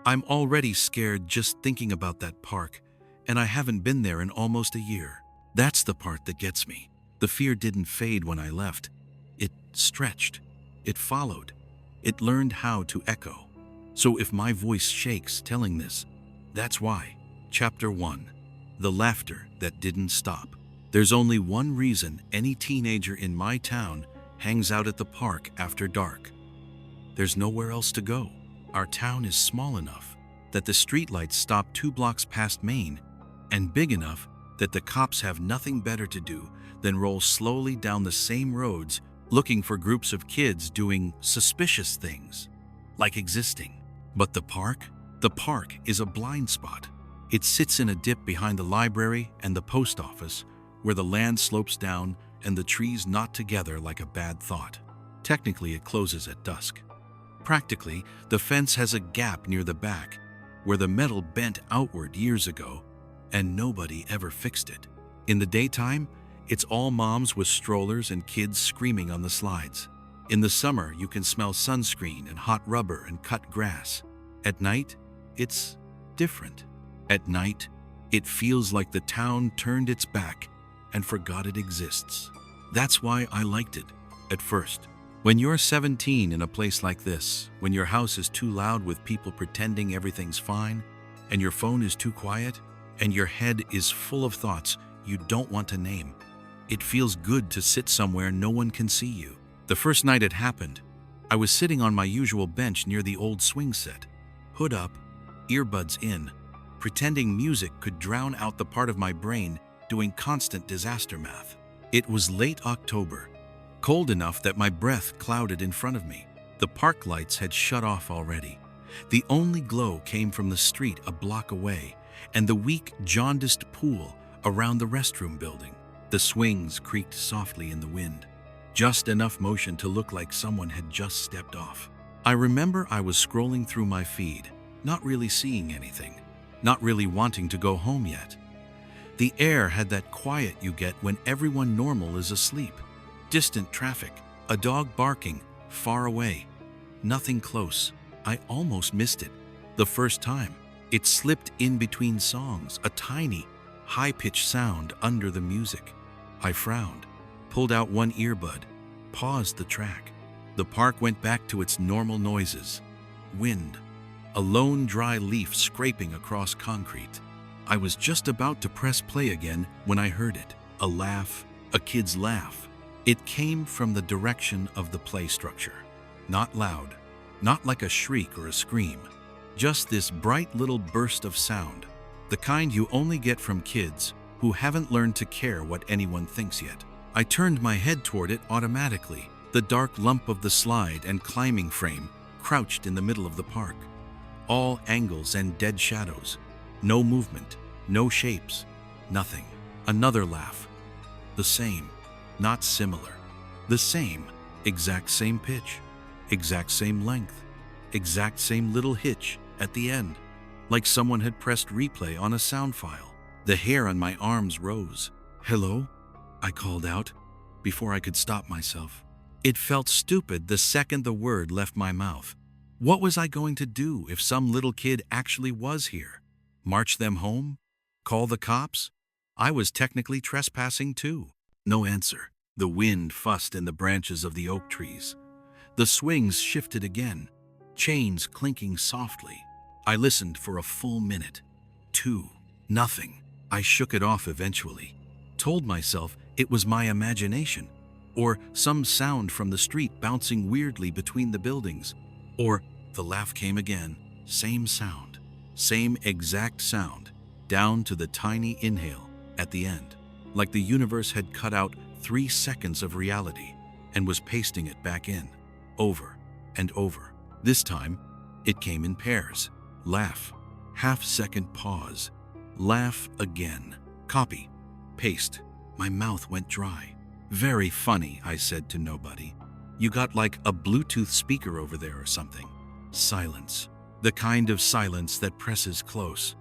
I'm already scared just thinking about that park, and I haven't been there in almost a year. That's the part that gets me. The fear didn't fade when I left. It stretched. It followed. It learned how to echo. So if my voice shakes telling this, that's why. Chapter 1. The Laughter That Didn't Stop. There's only one reason any teenager in my town hangs out at the park after dark. There's nowhere else to go. Our town is small enough that the streetlights stop 2 blocks past Main, and big enough that the cops have nothing better to do than roll slowly down the same roads looking for groups of kids doing suspicious things, like existing. But the park? The park is a blind spot. It sits in a dip behind the library and the post office, where the land slopes down and the trees knot together like a bad thought. Technically, it closes at dusk. Practically, the fence has a gap near the back, where the metal bent outward years ago, and nobody ever fixed it. In the daytime, it's all moms with strollers and kids screaming on the slides. In the summer, you can smell sunscreen and hot rubber and cut grass. At night, it's different. At night, it feels like the town turned its back and forgot it exists. That's why I liked it at first. When you're 17 in a place like this, when your house is too loud with people pretending everything's fine, and your phone is too quiet, and your head is full of thoughts you don't want to name, it feels good to sit somewhere no one can see you. The first night it happened, I was sitting on my usual bench near the old swing set, hood up, earbuds in, pretending music could drown out the part of my brain doing constant disaster math. It was late October, cold enough that my breath clouded in front of me. The park lights had shut off already. The only glow came from the street a block away and the weak, jaundiced pool around the restroom building. The swings creaked softly in the wind, just enough motion to look like someone had just stepped off. I remember I was scrolling through my feed, not really seeing anything, not really wanting to go home yet. The air had that quiet you get when everyone normal is asleep. Distant traffic, a dog barking, far away. Nothing close. I almost missed it. The first time, it slipped in between songs, a tiny, high-pitched sound under the music. I frowned, pulled out one earbud, paused the track. The park went back to its normal noises. Wind, a lone dry leaf scraping across concrete. I was just about to press play again when I heard it. A laugh, a kid's laugh. It came from the direction of the play structure. Not loud, not like a shriek or a scream. Just this bright little burst of sound, the kind you only get from kids who haven't learned to care what anyone thinks yet. I turned my head toward it automatically. The dark lump of the slide and climbing frame crouched in the middle of the park. All angles and dead shadows. No movement, no shapes, nothing. Another laugh. The same, not similar. The same, exact same pitch, exact same length, exact same little hitch at the end, like someone had pressed replay on a sound file. The hair on my arms rose. "Hello?" I called out, before I could stop myself. It felt stupid the second the word left my mouth. What was I going to do if some little kid actually was here? March them home? Call the cops? I was technically trespassing too. No answer. The wind fussed in the branches of the oak trees. The swings shifted again, chains clinking softly. I listened for a full minute. 2. Nothing. I shook it off eventually. Told myself it was my imagination, or some sound from the street bouncing weirdly between the buildings. Or the laugh came again. Same sound. Same exact sound, down to the tiny inhale at the end, like the universe had cut out 3 seconds of reality and was pasting it back in, over and over. This time, it came in pairs. Laugh, half-second pause, laugh again. Copy, paste. My mouth went dry. "Very funny," I said to nobody. "You got like a Bluetooth speaker over there or something." Silence. The kind of silence that presses close,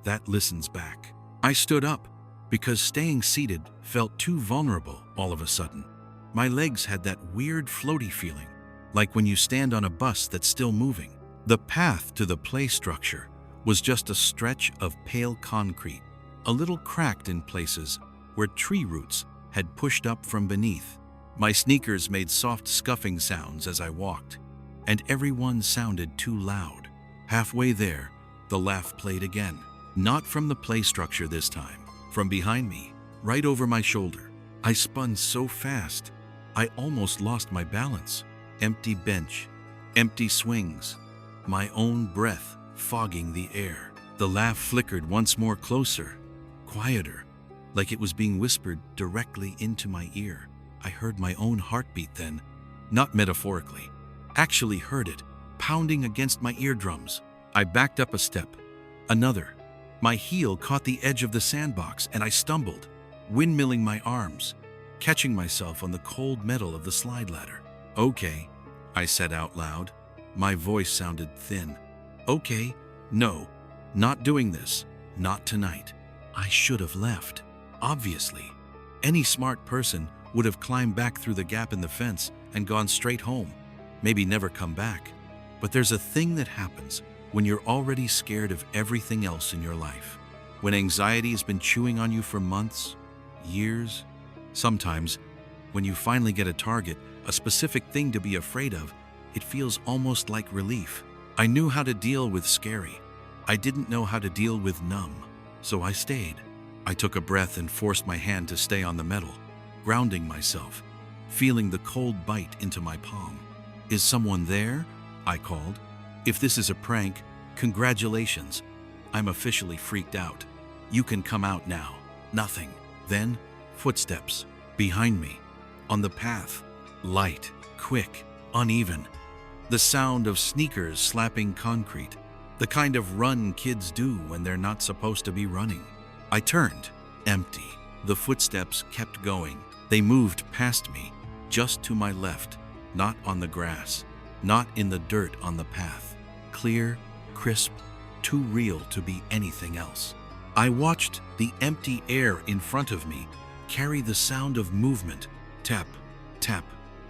that listens back. I stood up, because staying seated felt too vulnerable all of a sudden. My legs had that weird floaty feeling, like when you stand on a bus that's still moving. The path to the play structure was just a stretch of pale concrete, a little cracked in places where tree roots had pushed up from beneath. My sneakers made soft scuffing sounds as I walked, and every one sounded too loud. Halfway there, the laugh played again. Not from the play structure this time, from behind me, right over my shoulder. I spun so fast, I almost lost my balance. Empty bench, empty swings, my own breath fogging the air. The laugh flickered once more, closer, quieter, like it was being whispered directly into my ear. I heard my own heartbeat then, not metaphorically. Actually heard it, pounding against my eardrums. I backed up a step, another. My heel caught the edge of the sandbox and I stumbled, windmilling my arms, catching myself on the cold metal of the slide ladder. "Okay," I said out loud. My voice sounded thin. "Okay, no, not doing this, not tonight." I should have left, obviously. Any smart person would have climbed back through the gap in the fence and gone straight home, maybe never come back. But there's a thing that happens when you're already scared of everything else in your life. When anxiety has been chewing on you for months, years. Sometimes, when you finally get a target, a specific thing to be afraid of, it feels almost like relief. I knew how to deal with scary. I didn't know how to deal with numb, so I stayed. I took a breath and forced my hand to stay on the metal, grounding myself, feeling the cold bite into my palm. "Is someone there?" I called. "If this is a prank, congratulations. I'm officially freaked out. You can come out now." Nothing. Then, footsteps. Behind me. On the path. Light. Quick. Uneven. The sound of sneakers slapping concrete. The kind of run kids do when they're not supposed to be running. I turned. Empty. The footsteps kept going. They moved past me, just to my left, not on the grass, not in the dirt on the path. Clear, crisp, too real to be anything else. I watched the empty air in front of me carry the sound of movement. Tap, tap,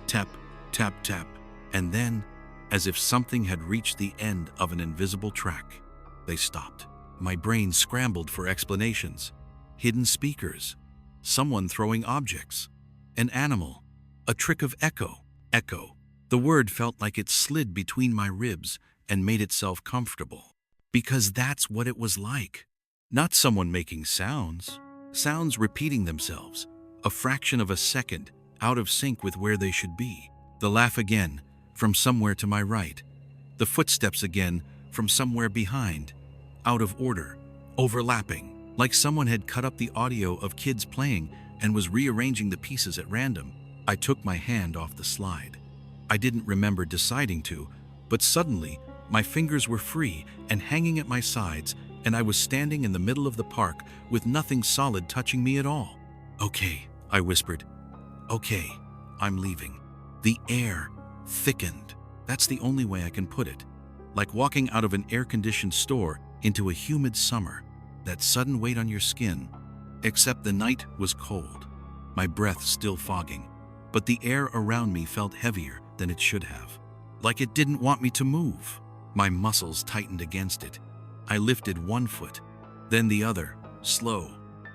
tap, tap, tap. And then, as if something had reached the end of an invisible track, they stopped. My brain scrambled for explanations. Hidden speakers, someone throwing objects, an animal, a trick of echo. Echo. The word felt like it slid between my ribs and made itself comfortable. Because that's what it was like. Not someone making sounds. Sounds repeating themselves, a fraction of a second, out of sync with where they should be. The laugh again, from somewhere to my right. The footsteps again, from somewhere behind. Out of order, overlapping, like someone had cut up the audio of kids playing and was rearranging the pieces at random. I took my hand off the slide. I didn't remember deciding to, but suddenly, my fingers were free and hanging at my sides, and I was standing in the middle of the park with nothing solid touching me at all. "Okay," I whispered. "Okay, I'm leaving." The air thickened. That's the only way I can put it. Like walking out of an air-conditioned store into a humid summer. That sudden weight on your skin. Except the night was cold. My breath still fogging. But the air around me felt heavier than it should have. Like it didn't want me to move. My muscles tightened against it. I lifted one foot, then the other, slow,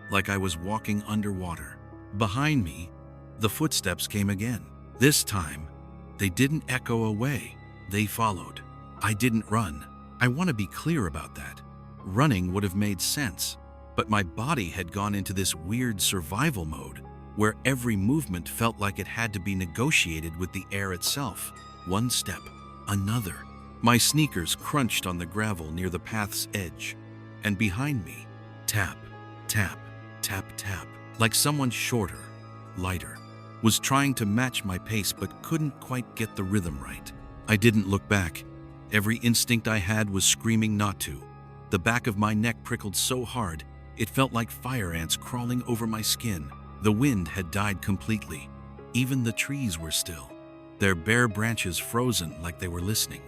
like I was walking underwater. Behind me, the footsteps came again. This time, they didn't echo away. They followed. I didn't run. I want to be clear about that. Running would have made sense, but my body had gone into this weird survival mode where every movement felt like it had to be negotiated with the air itself. One step, another. My sneakers crunched on the gravel near the path's edge, and behind me, tap, tap, tap, tap, like someone shorter, lighter, was trying to match my pace but couldn't quite get the rhythm right. I didn't look back. Every instinct I had was screaming not to. The back of my neck prickled so hard, it felt like fire ants crawling over my skin. The wind had died completely. Even the trees were still, their bare branches frozen like they were listening.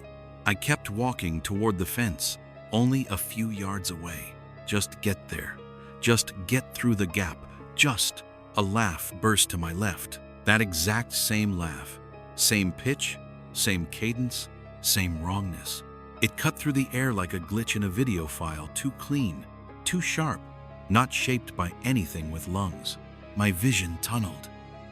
I kept walking toward the fence, only a few yards away. Just get there. Just get through the gap. Just. A laugh burst to my left. That exact same laugh. Same pitch, same cadence, same wrongness. It cut through the air like a glitch in a video file, too clean, too sharp, not shaped by anything with lungs. My vision tunneled.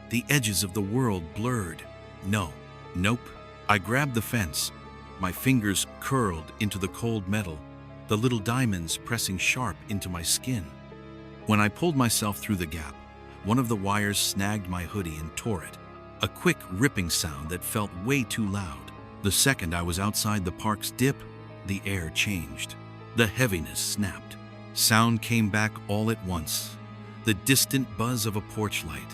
The edges of the world blurred. Nope. I grabbed the fence. My fingers curled into the cold metal, the little diamonds pressing sharp into my skin. When I pulled myself through the gap, one of the wires snagged my hoodie and tore it. A quick ripping sound that felt way too loud. The second I was outside the park's dip, the air changed. The heaviness snapped. Sound came back all at once. The distant buzz of a porch light.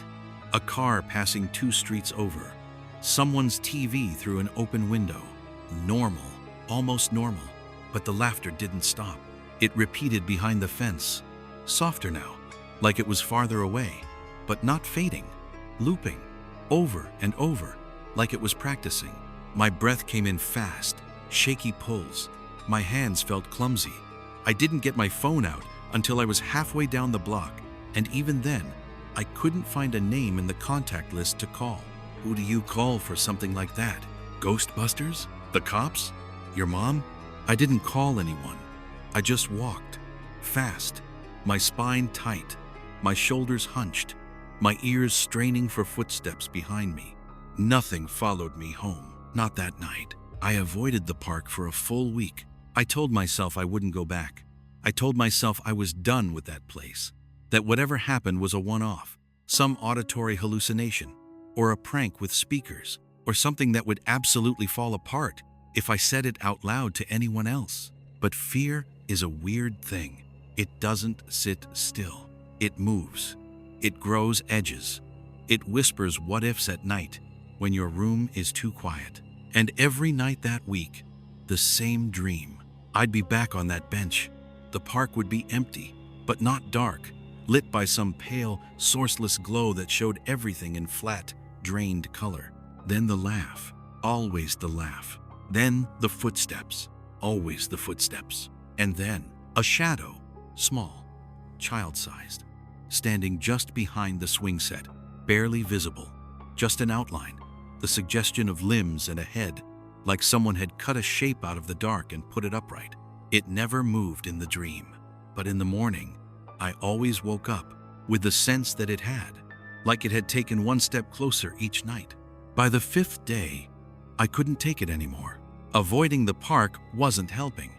A car passing 2 streets over. Someone's TV through an open window. Normal, almost normal. But the laughter didn't stop. It repeated behind the fence. Softer now, like it was farther away, but not fading. Looping, over and over, like it was practicing. My breath came in fast, shaky pulls. My hands felt clumsy. I didn't get my phone out until I was halfway down the block, and even then, I couldn't find a name in the contact list to call. Who do you call for something like that? Ghostbusters? The cops? Your mom? I didn't call anyone. I just walked. Fast. My spine tight. My shoulders hunched. My ears straining for footsteps behind me. Nothing followed me home. Not that night. I avoided the park for a full week. I told myself I wouldn't go back. I told myself I was done with that place. That whatever happened was a one-off. Some auditory hallucination. Or a prank with speakers. Or something that would absolutely fall apart if I said it out loud to anyone else. But fear is a weird thing. It doesn't sit still. It moves. It grows edges. It whispers what-ifs at night when your room is too quiet. And every night that week, the same dream. I'd be back on that bench. The park would be empty, but not dark, lit by some pale, sourceless glow that showed everything in flat, drained color. Then the laugh. Always the laugh. Then the footsteps. Always the footsteps. And then a shadow. Small, child-sized, standing just behind the swing set, barely visible, just an outline, the suggestion of limbs and a head, like someone had cut a shape out of the dark and put it upright. It never moved in the dream, but in the morning, I always woke up with the sense that it had, like it had taken one step closer each night. By the 5th day, I couldn't take it anymore. Avoiding the park wasn't helping.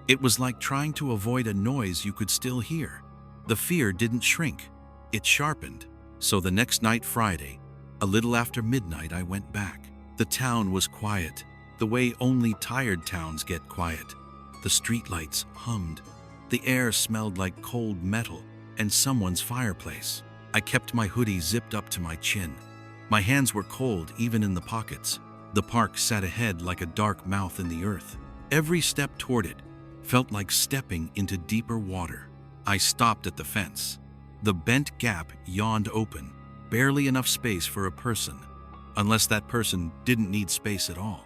It was like trying to avoid a noise you could still hear. The fear didn't shrink. It sharpened. So the next night, Friday, a little after midnight, I went back. The town was quiet, the way only tired towns get quiet. The streetlights hummed. The air smelled like cold metal and someone's fireplace. I kept my hoodie zipped up to my chin. My hands were cold even in the pockets. The park sat ahead like a dark mouth in the earth. Every step toward it felt like stepping into deeper water. I stopped at the fence. The bent gap yawned open, barely enough space for a person, unless that person didn't need space at all.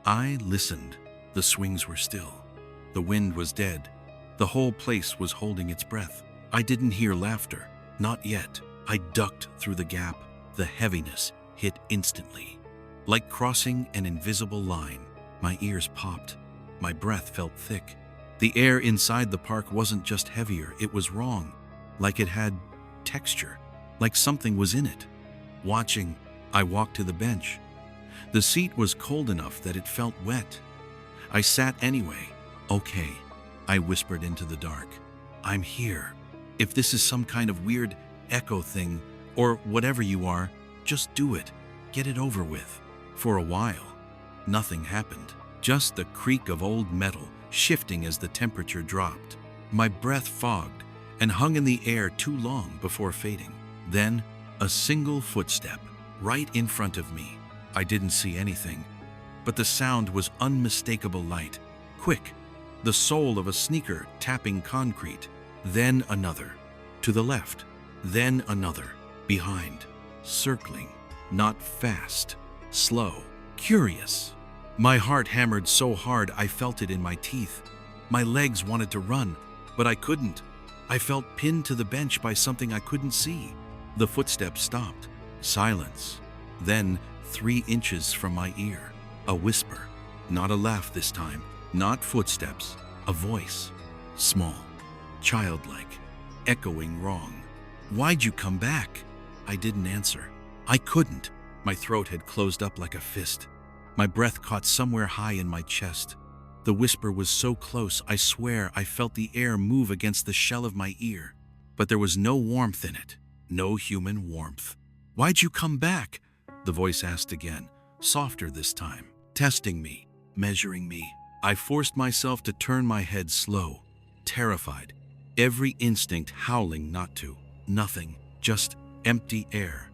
I listened. The swings were still. The wind was dead. The whole place was holding its breath. I didn't hear laughter. Not yet. I ducked through the gap. The heaviness hit instantly. Like crossing an invisible line, my ears popped. My breath felt thick. The air inside the park wasn't just heavier, it was wrong. Like it had texture, like something was in it. Watching, I walked to the bench. The seat was cold enough that it felt wet. I sat anyway. Okay, I whispered into the dark. I'm here. If this is some kind of weird echo thing, or whatever you are, just do it. Get it over with. For a while, nothing happened. Just the creak of old metal shifting as the temperature dropped. My breath fogged and hung in the air too long before fading. Then, a single footstep right in front of me. I didn't see anything, but the sound was unmistakable light. Quick, the sole of a sneaker tapping concrete. Then another. To the left. Then another. Behind. Circling. Not fast. Slow. Curious. My heart hammered so hard I felt it in my teeth. My legs wanted to run, but I couldn't. I felt pinned to the bench by something I couldn't see. The footsteps stopped. Silence. Then, 3 inches from my ear. A whisper. Not a laugh this time. Not footsteps, a voice. Small, childlike, echoing wrong. "Why'd you come back?" I didn't answer. I couldn't. My throat had closed up like a fist. My breath caught somewhere high in my chest. The whisper was so close, I swear I felt the air move against the shell of my ear. But there was no warmth in it. No human warmth. "Why'd you come back?" the voice asked again, softer this time, testing me, measuring me. I forced myself to turn my head slow, terrified, every instinct howling not to. Nothing, just empty air.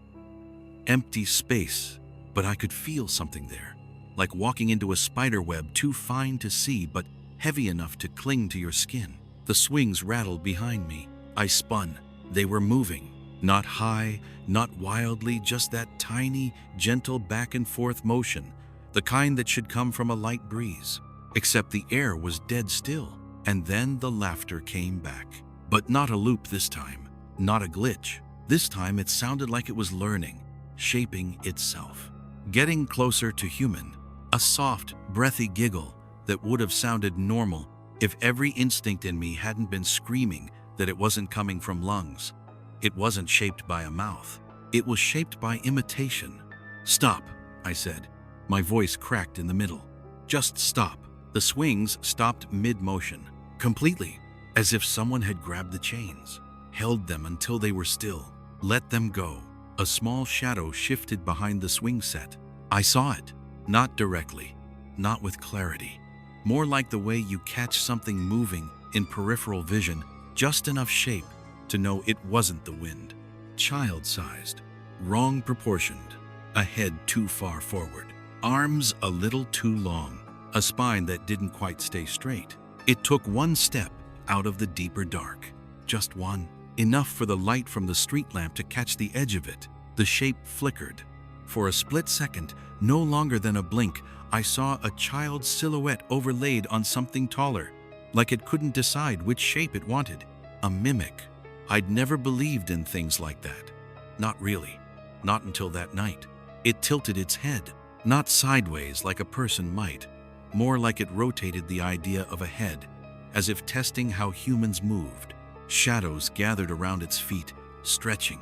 Empty space, but I could feel something there. Like walking into a spider web too fine to see but heavy enough to cling to your skin. The swings rattled behind me. I spun. They were moving. Not high, not wildly, just that tiny, gentle back and forth motion, the kind that should come from a light breeze. Except the air was dead still. And then the laughter came back. But not a loop this time. Not a glitch. This time it sounded like it was learning, shaping itself. Getting closer to human. A soft, breathy giggle that would have sounded normal if every instinct in me hadn't been screaming that it wasn't coming from lungs. It wasn't shaped by a mouth. It was shaped by imitation. "Stop," I said. My voice cracked in the middle. "Just stop." The swings stopped mid-motion, completely, as if someone had grabbed the chains, held them until they were still, let them go. A small shadow shifted behind the swing set. I saw it. Not directly, not with clarity. More like the way you catch something moving in peripheral vision, just enough shape to know it wasn't the wind. Child-sized, wrong proportioned, a head too far forward, arms a little too long, a spine that didn't quite stay straight. It took one step out of the deeper dark. Just one. Enough for the light from the street lamp to catch the edge of it. The shape flickered. For a split second, no longer than a blink, I saw a child's silhouette overlaid on something taller, like it couldn't decide which shape it wanted. A mimic. I'd never believed in things like that. Not really. Not until that night. It tilted its head, not sideways like a person might, more like it rotated the idea of a head, as if testing how humans moved. Shadows gathered around its feet, stretching,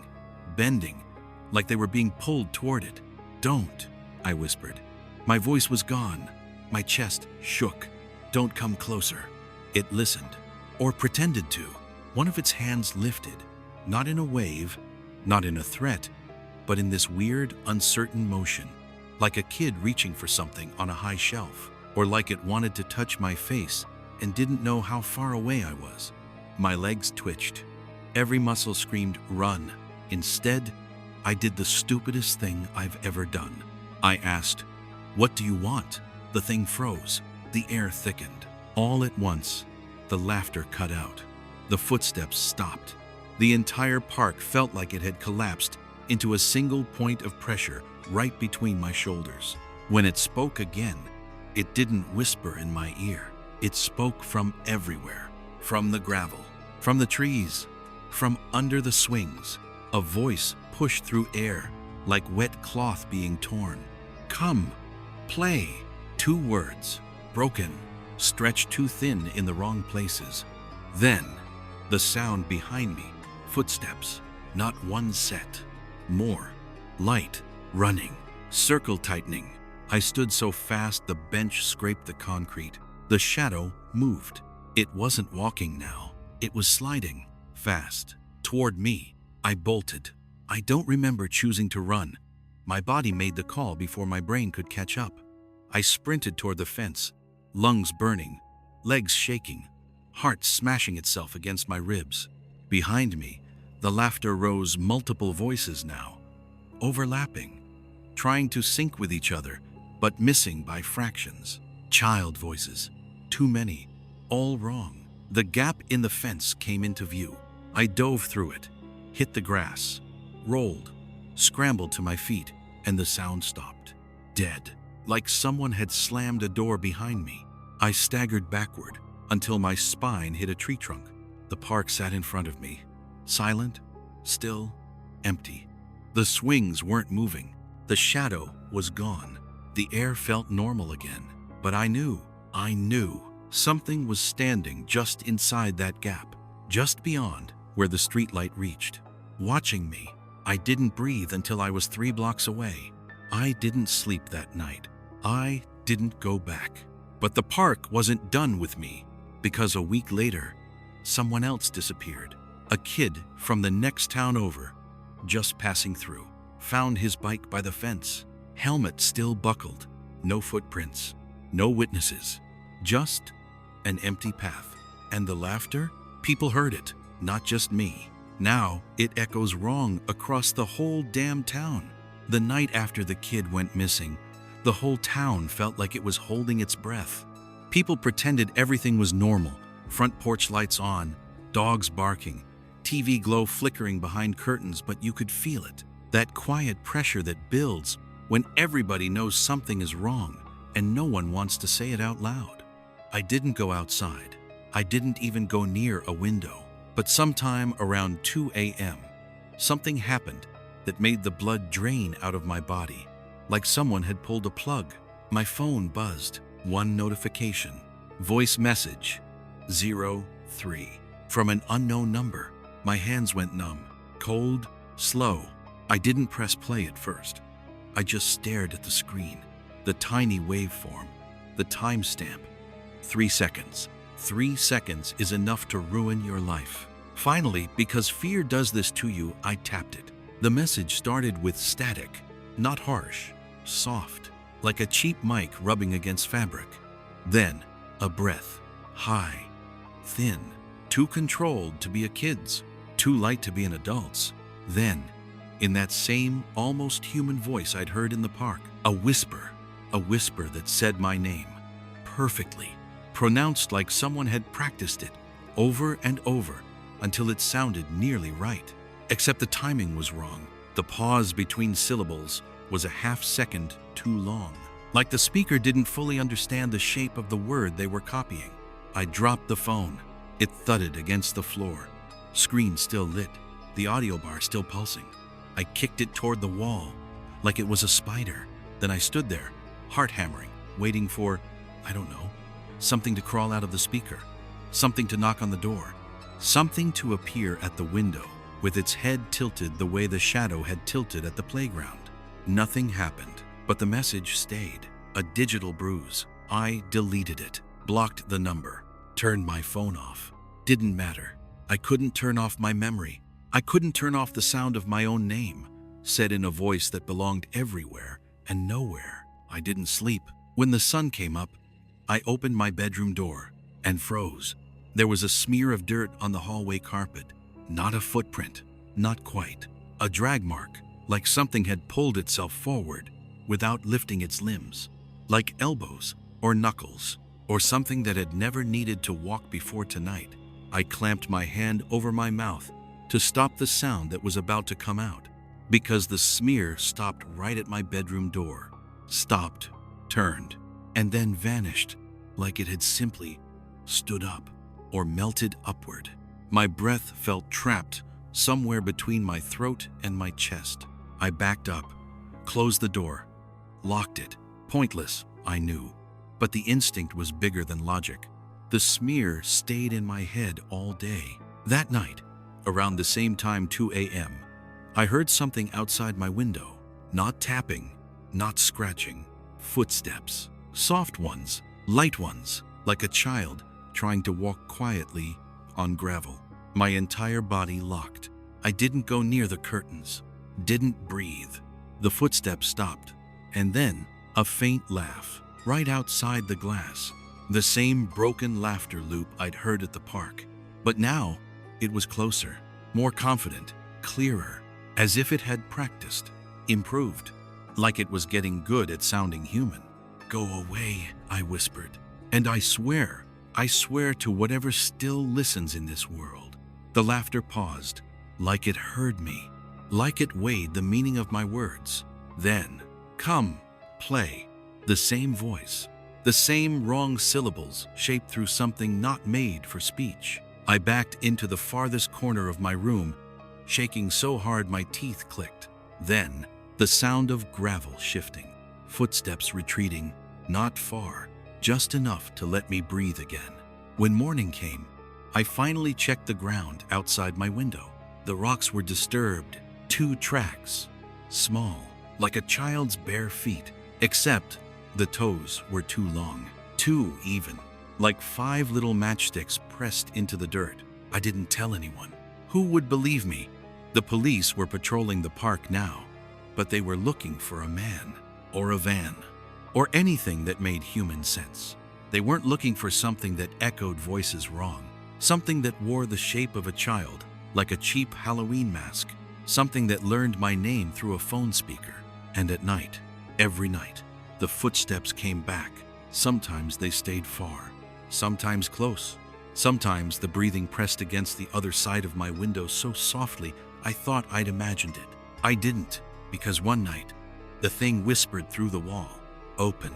bending, like they were being pulled toward it. "Don't," I whispered. My voice was gone. My chest shook. "Don't come closer." It listened, or pretended to. One of its hands lifted, not in a wave, not in a threat, but in this weird, uncertain motion, like a kid reaching for something on a high shelf, or like it wanted to touch my face and didn't know how far away I was. My legs twitched. Every muscle screamed, "Run." Instead, I did the stupidest thing I've ever done. I asked, "What do you want?" The thing froze. The air thickened. All at once, the laughter cut out. The footsteps stopped. The entire park felt like it had collapsed into a single point of pressure right between my shoulders. When it spoke again, it didn't whisper in my ear. It spoke from everywhere. From the gravel, from the trees, from under the swings. A voice pushed through air, like wet cloth being torn. "Come, play." 2 words, broken, stretched too thin in the wrong places. Then, the sound behind me, footsteps, not one set. More, light, running, circle tightening. I stood so fast the bench scraped the concrete. The shadow moved. It wasn't walking now. It was sliding, fast, toward me. I bolted. I don't remember choosing to run. My body made the call before my brain could catch up. I sprinted toward the fence, lungs burning, legs shaking, heart smashing itself against my ribs. Behind me, the laughter rose, multiple voices now, overlapping, trying to sync with each other, but missing by fractions. Child voices, too many, all wrong. The gap in the fence came into view. I dove through it, hit the grass, rolled, scrambled to my feet, and the sound stopped. Dead, like someone had slammed a door behind me. I staggered backward until my spine hit a tree trunk. The park sat in front of me, silent, still, empty. The swings weren't moving. The shadow was gone. The air felt normal again. But I knew I knew something was standing just inside that gap, just beyond where the streetlight reached, watching me. I didn't breathe until I was 3 blocks away. I didn't sleep that night. I didn't go back. But the park wasn't done with me, because a week later, someone else disappeared. A kid from the next town over, just passing through, found his bike by the fence, helmet still buckled, no footprints, no witnesses, just an empty path. And the laughter? People heard it, not just me. Now it echoes wrong across the whole damn town. The night after the kid went missing, the whole town felt like it was holding its breath. People pretended everything was normal, front porch lights on, dogs barking, TV glow flickering behind curtains, but you could feel it. That quiet pressure that builds when everybody knows something is wrong and no one wants to say it out loud. I didn't go outside. I didn't even go near a window. But sometime around 2 a.m., something happened that made the blood drain out of my body, like someone had pulled a plug. My phone buzzed. One notification. Voice message. 03. From an unknown number. My hands went numb. Cold. Slow. I didn't press play at first. I just stared at the screen. The tiny waveform. The timestamp. 3 seconds. 3 seconds is enough to ruin your life. Finally, because fear does this to you, I tapped it. The message started with static, not harsh, soft, like a cheap mic rubbing against fabric. Then, a breath, high, thin, too controlled to be a kid's, too light to be an adult's. Then, in that same, almost human voice I'd heard in the park, a whisper that said my name, perfectly, pronounced like someone had practiced it over and over until it sounded nearly right. Except the timing was wrong. The pause between syllables was a half-second too long. Like the speaker didn't fully understand the shape of the word they were copying. I dropped the phone. It thudded against the floor. Screen still lit, the audio bar still pulsing. I kicked it toward the wall, like it was a spider. Then I stood there, heart hammering, waiting for, I don't know, something to crawl out of the speaker, something to knock on the door, something to appear at the window, with its head tilted the way the shadow had tilted at the playground. Nothing happened, but the message stayed, a digital bruise. I deleted it, blocked the number, turned my phone off. Didn't matter. I couldn't turn off my memory. I couldn't turn off the sound of my own name, said in a voice that belonged everywhere and nowhere. I didn't sleep. When the sun came up, I opened my bedroom door and froze. There was a smear of dirt on the hallway carpet. Not a footprint, not quite. A drag mark, like something had pulled itself forward without lifting its limbs. Like elbows or knuckles, or something that had never needed to walk before tonight. I clamped my hand over my mouth to stop the sound that was about to come out, because the smear stopped right at my bedroom door. Stopped, turned, and then vanished, like it had simply stood up or melted upward. My breath felt trapped somewhere between my throat and my chest. I backed up, closed the door, locked it. Pointless, I knew, but the instinct was bigger than logic. The smear stayed in my head all day. That night, around the same time, 2 a.m., I heard something outside my window. Not tapping, not scratching. Footsteps. Soft ones, light ones, like a child trying to walk quietly on gravel. My entire body locked. I didn't go near the curtains, didn't breathe. The footsteps stopped, and then a faint laugh right outside the glass. The same broken laughter loop I'd heard at the park. But now it was closer, more confident, clearer, as if it had practiced, improved, like it was getting good at sounding human. "Go away," I whispered. And I swear to whatever still listens in this world. The laughter paused, like it heard me, like it weighed the meaning of my words. Then, "Come, play." The same voice, the same wrong syllables shaped through something not made for speech. I backed into the farthest corner of my room, shaking so hard my teeth clicked. Then, the sound of gravel shifting, footsteps retreating, not far, just enough to let me breathe again. When morning came, I finally checked the ground outside my window. The rocks were disturbed, 2 tracks, small, like a child's bare feet, except the toes were too long, 2 even, like 5 little matchsticks pressed into the dirt. I didn't tell anyone. Who would believe me? The police were patrolling the park now, but they were looking for a man, or a van, or anything that made human sense. They weren't looking for something that echoed voices wrong, something that wore the shape of a child, like a cheap Halloween mask, something that learned my name through a phone speaker. And at night, every night, the footsteps came back. Sometimes they stayed far, sometimes close. Sometimes the breathing pressed against the other side of my window so softly I thought I'd imagined it. I didn't, because one night, the thing whispered through the wall, "Open."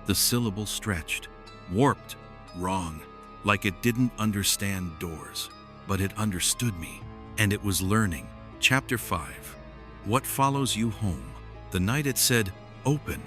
The syllable stretched, warped, wrong, like it didn't understand doors. But it understood me, and it was learning. Chapter 5. What follows you home? The night it said, "Open,"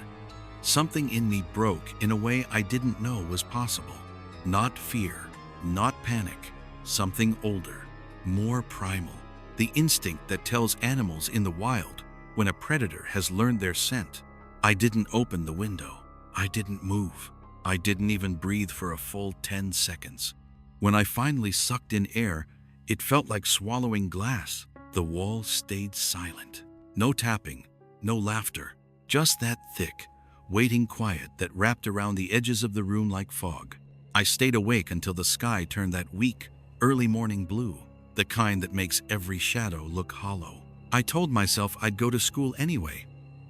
something in me broke in a way I didn't know was possible. Not fear, not panic, something older, more primal. The instinct that tells animals in the wild when a predator has learned their scent. I didn't open the window. I didn't move. I didn't even breathe for a full 10 seconds. When I finally sucked in air, it felt like swallowing glass. The wall stayed silent. No tapping, no laughter, just that thick, waiting quiet that wrapped around the edges of the room like fog. I stayed awake until the sky turned that weak, early morning blue, the kind that makes every shadow look hollow. I told myself I'd go to school anyway,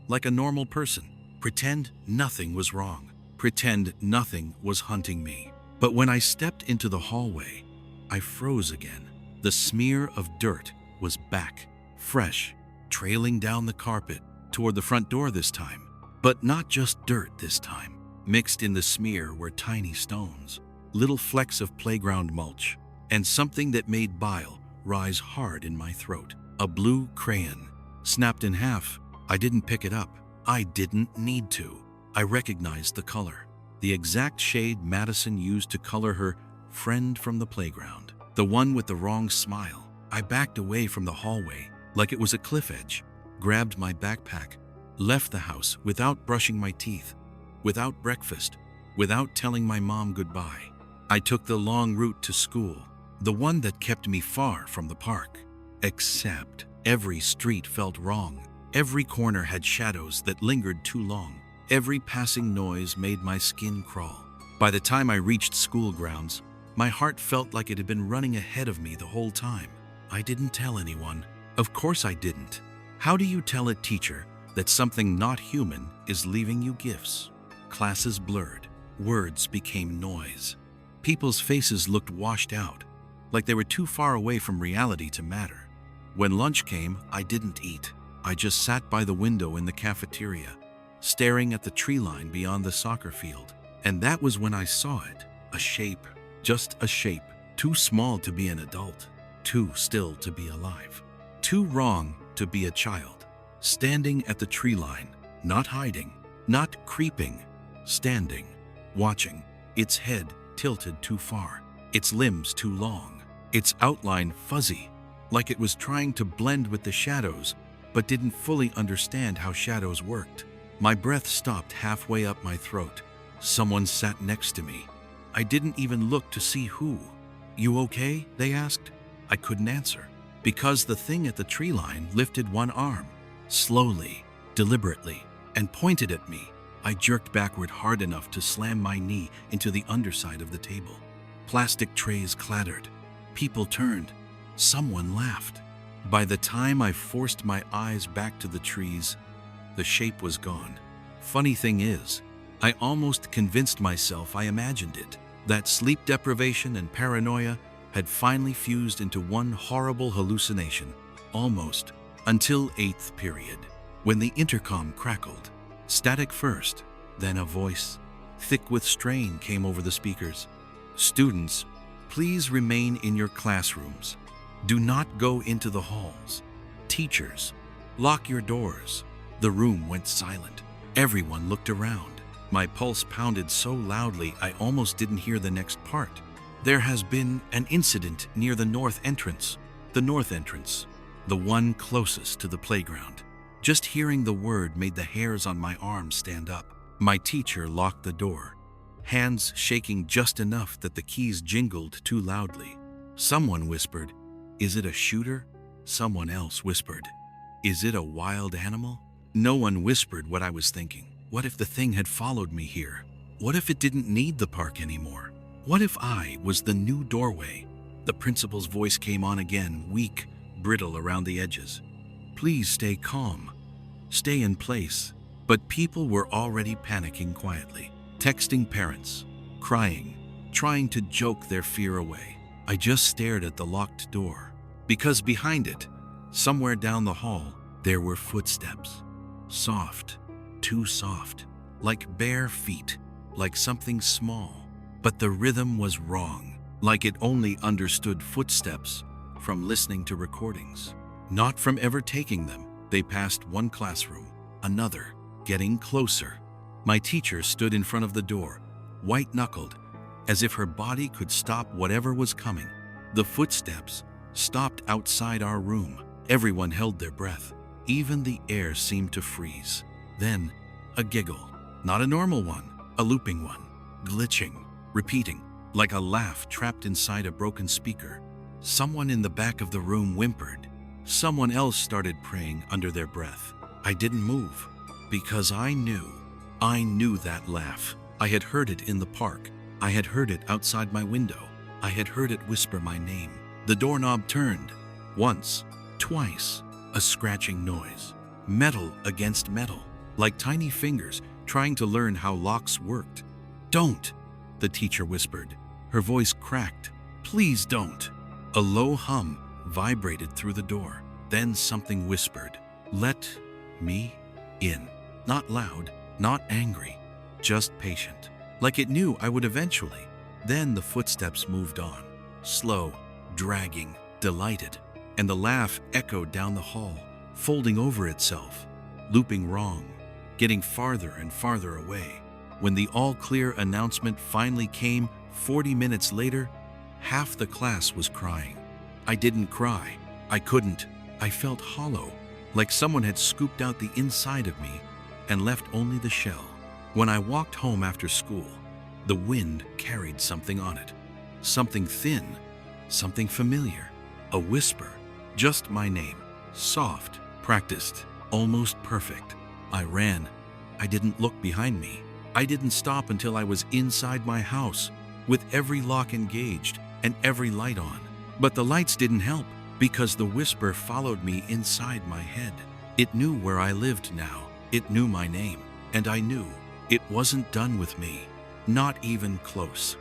like a normal person. Pretend nothing was wrong. Pretend nothing was hunting me. But when I stepped into the hallway, I froze again. The smear of dirt was back, fresh, trailing down the carpet toward the front door this time. But not just dirt this time. Mixed in the smear were tiny stones, little flecks of playground mulch, and something that made bile rise hard in my throat. A blue crayon, snapped in half. I didn't pick it up. I didn't need to. I recognized the color, the exact shade Madison used to color her friend from the playground, the one with the wrong smile. I backed away from the hallway like it was a cliff edge, grabbed my backpack, left the house without brushing my teeth, without breakfast, without telling my mom goodbye. I took the long route to school, the one that kept me far from the park. Except every street felt wrong. Every corner had shadows that lingered too long. Every passing noise made my skin crawl. By the time I reached school grounds, my heart felt like it had been running ahead of me the whole time. I didn't tell anyone. Of course I didn't. How do you tell a teacher that something not human is leaving you gifts? Classes blurred. Words became noise. People's faces looked washed out, like they were too far away from reality to matter. When lunch came, I didn't eat. I just sat by the window in the cafeteria, staring at the tree line beyond the soccer field. And that was when I saw it. A shape, just a shape, too small to be an adult, too still to be alive, too wrong to be a child. Standing at the tree line, not hiding, not creeping, standing, watching, its head tilted too far, its limbs too long, its outline fuzzy, like it was trying to blend with the shadows, but didn't fully understand how shadows worked. My breath stopped halfway up my throat. Someone sat next to me. I didn't even look to see who. "You okay?" they asked. I couldn't answer, because the thing at the tree line lifted one arm, slowly, deliberately, and pointed at me. I jerked backward hard enough to slam my knee into the underside of the table. Plastic trays clattered. People turned. Someone laughed. By the time I forced my eyes back to the trees, the shape was gone. Funny thing is, I almost convinced myself I imagined it. That sleep deprivation and paranoia had finally fused into one horrible hallucination, almost, until 8th period, when the intercom crackled. Static first, then a voice, thick with strain, came over the speakers. "Students, please remain in your classrooms. Do not go into the halls. Teachers, lock your doors." The room went silent. Everyone looked around. My pulse pounded so loudly I almost didn't hear the next part. There has been an incident near the north entrance. The north entrance. The one closest to the playground. Just hearing the word made the hairs on my arms stand up. My teacher locked the door, hands shaking just enough that the keys jingled too loudly. Someone whispered, "Is it a shooter?" Someone else whispered, "Is it a wild animal?" No one whispered what I was thinking. What if the thing had followed me here? What if it didn't need the park anymore? What if I was the new doorway? The principal's voice came on again, weak, brittle around the edges. "Please stay calm. Stay in place." But people were already panicking quietly, texting parents, crying, trying to joke their fear away. I just stared at the locked door, because behind it, somewhere down the hall, there were footsteps. Soft, too soft, like bare feet, like something small. But the rhythm was wrong, like it only understood footsteps from listening to recordings, not from ever taking them. They passed one classroom, another, getting closer. My teacher stood in front of the door, white-knuckled, as if her body could stop whatever was coming. The footsteps stopped outside our room. Everyone held their breath. Even the air seemed to freeze. Then, a giggle. Not a normal one, a looping one, glitching, repeating, like a laugh trapped inside a broken speaker. Someone in the back of the room whimpered. Someone else started praying under their breath. I didn't move, because I knew that laugh. I had heard it in the park. I had heard it outside my window. I had heard it whisper my name. The doorknob turned. Once, twice, a scratching noise. Metal against metal, like tiny fingers trying to learn how locks worked. "Don't," the teacher whispered. Her voice cracked. "Please don't." A low hum vibrated through the door. Then something whispered, "Let me in." Not loud, not angry, just patient. Like it knew I would eventually. Then the footsteps moved on, slow, dragging, delighted, and the laugh echoed down the hall, folding over itself, looping wrong, getting farther and farther away. When the all-clear announcement finally came 40 minutes later, half the class was crying. I didn't cry. I couldn't. I felt hollow, like someone had scooped out the inside of me and left only the shell. When I walked home after school, the wind carried something on it. Something thin, something familiar. A whisper, just my name. Soft, practiced, almost perfect. I ran. I didn't look behind me. I didn't stop until I was inside my house, with every lock engaged and every light on. But the lights didn't help, because the whisper followed me inside my head. It knew where I lived now. It knew my name. And I knew it wasn't done with me. Not even close.